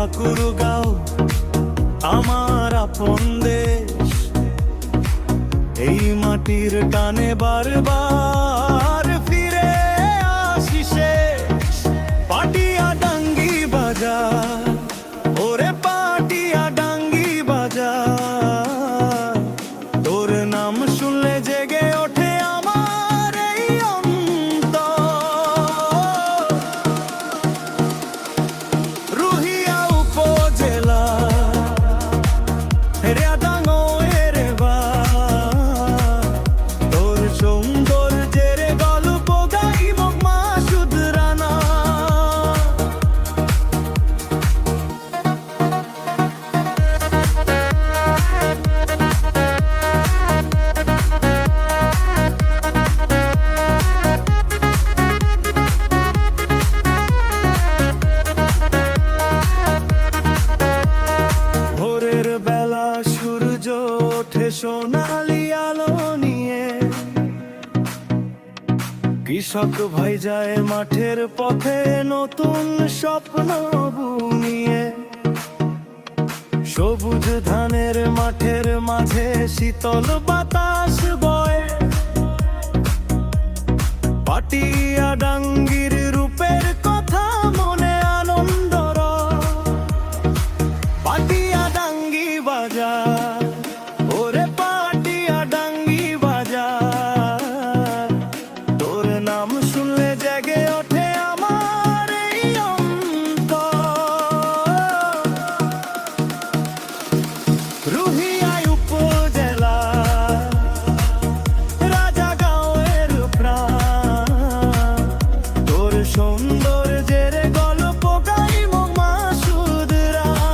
ঠাকুরগাঁও আমার আপন দেশ। এই মাটির টানে বারবার ফিরে আসি শেষ। পাটিয়াডাঙ্গি বাজার, ওরে পাটিয়াডাঙ্গি বাজার, তোর নাম শুনলে জেগে ওঠে আমার এই অন্তর। রুহিয়া উপজেলা রেয়াদাঙ্গের বাজার, তোর সৌন্দর্যের গল্প গাইব মাসুদ রানা। ভোরের বেলা সূর্য ওঠে সোনালি আলো নিয়ে, কৃষক ভাই যায় মাঠের পথে নতুন স্বপ্ন বুনিয়ে। সবুজ ধানের মাঠের মাঝে শীতল বাতাস বয়, পাটিয়াডাঙ্গির রূপের কথা মনে আনন্দ রয়। পাটিয়াডাঙ্গি বাজার, ওরে পাটিয়াডাঙ্গি বাজার, তোর নাম শুনলে জেগে ওঠে আমার এই অন্তর। রুহিয়া উপজেলা রাজাগাঁওয়ের প্রাণ, তোর সৌন্দর্যের গল্প গাইব মাসুদ রানা।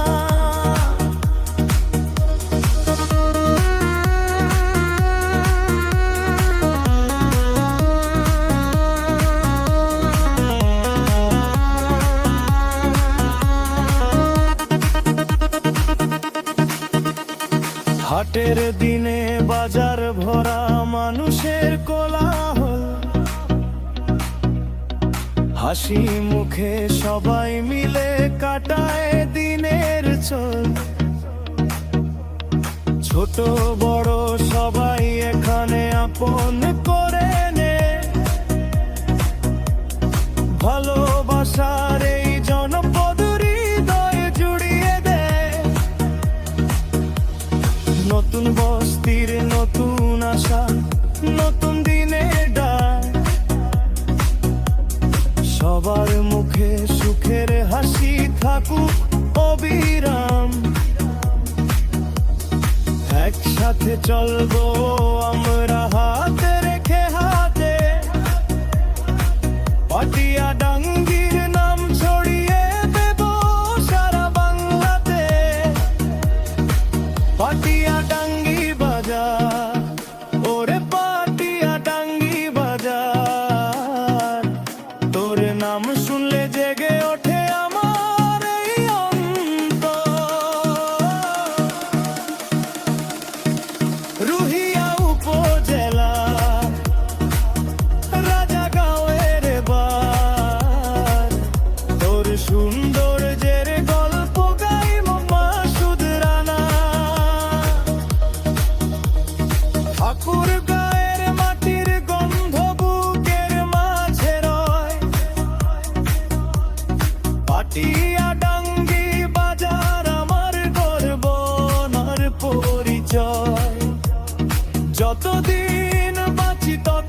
হাটের দিনে বাজার ভরা মানুষের কোলাহল, হাসি মুখে সবাই মিলে কাটায় দিনের চল। ছোট বড় সবাই এখানে আপন করে নে, ভালোবাসার এই জনপদ হৃদয় জুড়িয়ে দেয়। নতুন বস্তির নতুন আশা, নতুন দিনের ডাক, সবার মুখে সুখের হাসি থাকুক অবিরাম। একসাথে চলবো আমরা হাতে রেখে হাতে, পাটিয়াডাঙ্গির নাম ছড়িয়ে দেব সারা বাংলাতে। পাটিয়াডাঙ্গি বাজার, ওরে পাটিয়াডাঙ্গি বাজার, তোর নাম শুনলে জেগে ওঠে আমার এই অন্তর। রুহিয়া উপজেলা রাজাগাঁওয়ের বাজার, তোর সৌন্দর্যের গল্প গাইব মাসুদ রানা। ঠাকুরগাঁয়ের মাটির গন্ধ বুকের মাঝে রয়, পাটিয়াডাঙ্গি বাজার আমার গর্ব আর পরিচয়। যতদিন বাঁচি তত